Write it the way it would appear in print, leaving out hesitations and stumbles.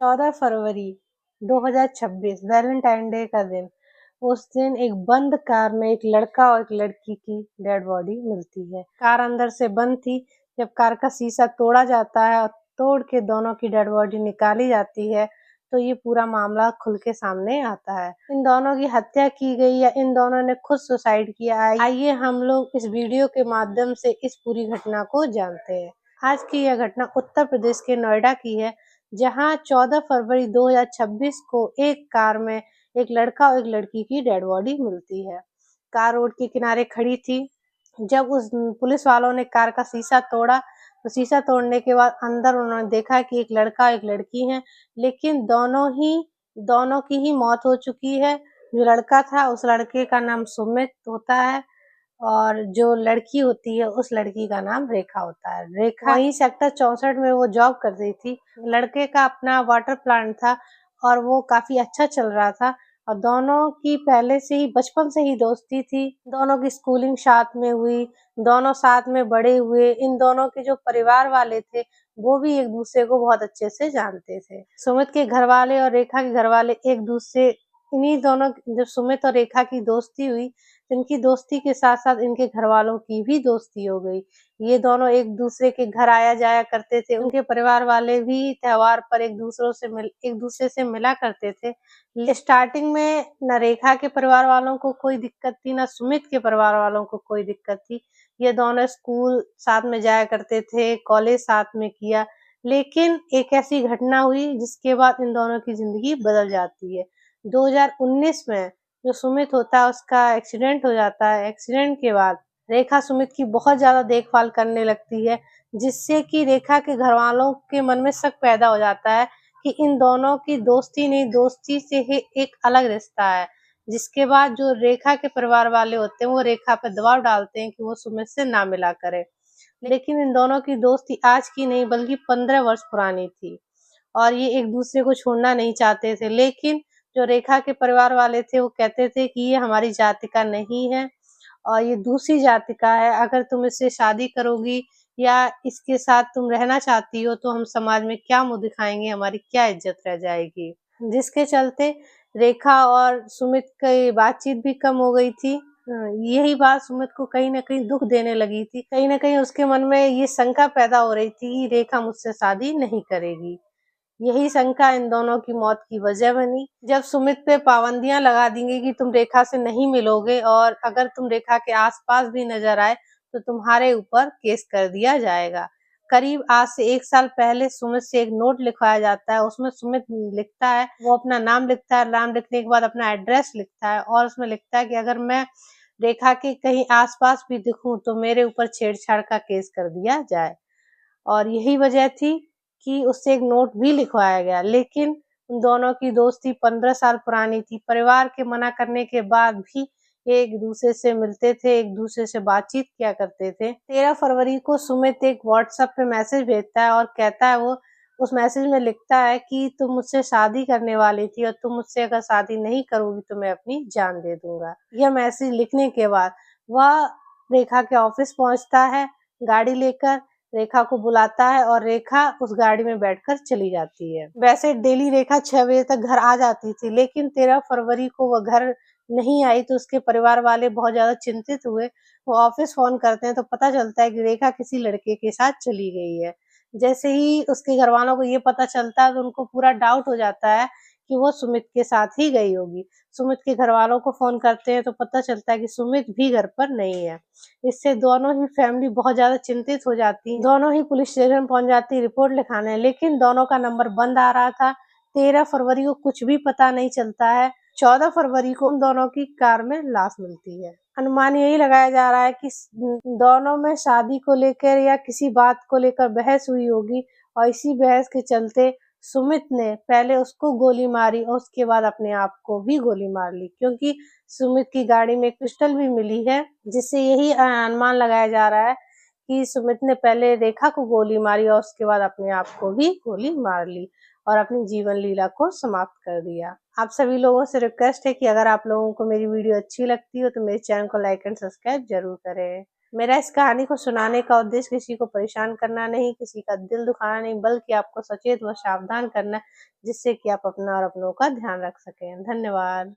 14 फरवरी 2026 Valentine day का दिन। उस दिन एक बंद कार में एक लड़का और एक लड़की की डेड बॉडी मिलती है। कार अंदर से बंद थी। जब कार का शीशा तोड़ा जाता है और तोड़ के दोनों की डेड बॉडी निकाली जाती है तो ये पूरा मामला खुल के सामने आता है। इन दोनों की हत्या की गई या इन दोनों ने खुद सुसाइड किया, आइए हम लोग इस वीडियो के माध्यम से इस पूरी घटना को जानते हैं। आज की यह घटना उत्तर प्रदेश के नोएडा की है, जहां 14 फरवरी 2026 को एक कार में एक लड़का और एक लड़की की डेड बॉडी मिलती है। कार रोड के किनारे खड़ी थी। जब उस पुलिस वालों ने कार का शीशा तोड़ा तो शीशा तोड़ने के बाद अंदर उन्होंने देखा कि एक लड़का एक लड़की है, लेकिन दोनों की ही मौत हो चुकी है। जो लड़का था उस लड़के का नाम सुमित होता है और जो लड़की होती है उस लड़की का नाम रेखा होता है। रेखा वहीं सेक्टर 64 में वो जॉब कर रही थी। लड़के का अपना वाटर प्लांट था और वो काफी अच्छा चल रहा था और दोनों की पहले से ही बचपन से ही दोस्ती थी। दोनों की स्कूलिंग साथ में हुई, दोनों साथ में बड़े हुए। इन दोनों के जो परिवार वाले थे वो भी एक दूसरे को बहुत अच्छे से जानते थे। सुमित के घर वाले और रेखा के घर वाले एक दूसरे इन्हीं दोनों जब सुमित और रेखा की दोस्ती हुई, इनकी दोस्ती के साथ साथ इनके घर वालों की भी दोस्ती हो गई। ये दोनों एक दूसरे के घर आया जाया करते थे। उनके परिवार वाले भी त्योहार पर एक दूसरे से मिला करते थे। स्टार्टिंग में न रेखा के परिवार वालों को कोई दिक्कत थी, न सुमित के परिवार वालों को कोई दिक्कत थी। ये दोनों स्कूल साथ में जाया करते थे, कॉलेज साथ में किया, लेकिन एक ऐसी घटना हुई जिसके बाद इन दोनों की जिंदगी बदल जाती है। 2019 में जो सुमित होता है उसका एक्सीडेंट हो जाता है। एक्सीडेंट के बाद रेखा सुमित की बहुत ज्यादा देखभाल करने लगती है, जिससे कि रेखा के घर वालों के मन में शक पैदा हो जाता है कि इन दोनों की दोस्ती नहीं, दोस्ती से ही एक अलग रिश्ता है। जिसके बाद जो रेखा के परिवार वाले होते हैं वो रेखा पे दबाव डालते हैं कि वो सुमित से ना मिला करे। लेकिन इन दोनों की दोस्ती आज की नहीं बल्कि 15 वर्ष पुरानी थी और ये एक दूसरे को छोड़ना नहीं चाहते थे। लेकिन जो रेखा के परिवार वाले थे वो कहते थे कि ये हमारी जाति का नहीं है और ये दूसरी जाति का है। अगर तुम इससे शादी करोगी या इसके साथ तुम रहना चाहती हो तो हम समाज में क्या मुँह दिखाएंगे, हमारी क्या इज्जत रह जाएगी। जिसके चलते रेखा और सुमित की बातचीत भी कम हो गई थी। यही बात सुमित को कहीं न कहीं दुःख देने लगी थी। कहीं न कहीं उसके मन में ये शंका पैदा हो रही थी कि रेखा मुझसे शादी नहीं करेगी। यही शंका इन दोनों की मौत की वजह बनी। जब सुमित पे पाबंदियां लगा दी गई कि तुम रेखा से नहीं मिलोगे और अगर तुम रेखा के आसपास भी नजर आए तो तुम्हारे ऊपर केस कर दिया जाएगा। करीब आज से 1 साल पहले सुमित से एक नोट लिखवाया जाता है। उसमें सुमित लिखता है, वो अपना नाम लिखता है, नाम लिखने के बाद अपना एड्रेस लिखता है और उसमें लिखता है कि अगर मैं रेखा के कहीं आसपास भी दिखूं तो मेरे ऊपर छेड़छाड़ का केस कर दिया जाए। और यही वजह थी कि उससे एक नोट भी लिखवाया गया। लेकिन उन दोनों की दोस्ती 15 साल पुरानी थी। परिवार के मना करने के बाद भी ये एक दूसरे से मिलते थे, एक दूसरे से बातचीत किया करते थे। 13 फरवरी को सुमित एक व्हाट्सएप पे मैसेज भेजता है और कहता है, वो उस मैसेज में लिखता है कि तुम मुझसे शादी करने वाली थी और तुम मुझसे अगर शादी नहीं करोगी तो मैं अपनी जान दे दूंगा। यह मैसेज लिखने के बाद वह रेखा के ऑफिस पहुंचता है गाड़ी लेकर, रेखा को बुलाता है और रेखा उस गाड़ी में बैठकर चली जाती है। वैसे डेली रेखा 6 बजे तक घर आ जाती थी, लेकिन 13 फरवरी को वह घर नहीं आई तो उसके परिवार वाले बहुत ज्यादा चिंतित हुए। वो ऑफिस फोन करते हैं तो पता चलता है कि रेखा किसी लड़के के साथ चली गई है। जैसे ही उसके घर वालों को ये पता चलता है तो उनको पूरा डाउट हो जाता है कि वो सुमित के साथ ही गई होगी। सुमित के घर वालों को फोन करते हैं तो पता चलता है कि सुमित भी घर पर नहीं है। इससे दोनों ही फैमिली बहुत ज्यादा चिंतित हो जाती है। दोनों ही पुलिस स्टेशन पहुंच जाती है रिपोर्ट लिखाने, लेकिन दोनों का नंबर बंद आ रहा था। 13 फरवरी को कुछ भी पता नहीं चलता है। 14 फरवरी को उन दोनों की कार में लाश मिलती है। अनुमान यही लगाया जा रहा है कि दोनों में शादी को लेकर या किसी बात को लेकर बहस हुई होगी और इसी बहस के चलते सुमित ने पहले उसको गोली मारी और उसके बाद अपने आप को भी गोली मार ली, क्योंकि सुमित की गाड़ी में एक पिस्टल भी मिली है, जिससे यही अनुमान लगाया जा रहा है कि सुमित ने पहले रेखा को गोली मारी और उसके बाद अपने आप को भी गोली मार ली और अपनी जीवन लीला को समाप्त कर दिया। आप सभी लोगों से रिक्वेस्ट है कि अगर आप लोगों को मेरी वीडियो अच्छी लगती हो तो मेरे चैनल को लाइक एंड सब्सक्राइब जरूर करें। मेरा इस कहानी को सुनाने का उद्देश्य किसी को परेशान करना नहीं, किसी का दिल दुखाना नहीं, बल्कि आपको सचेत व सावधान करना है, जिससे कि आप अपना और अपनों का ध्यान रख सकें। धन्यवाद।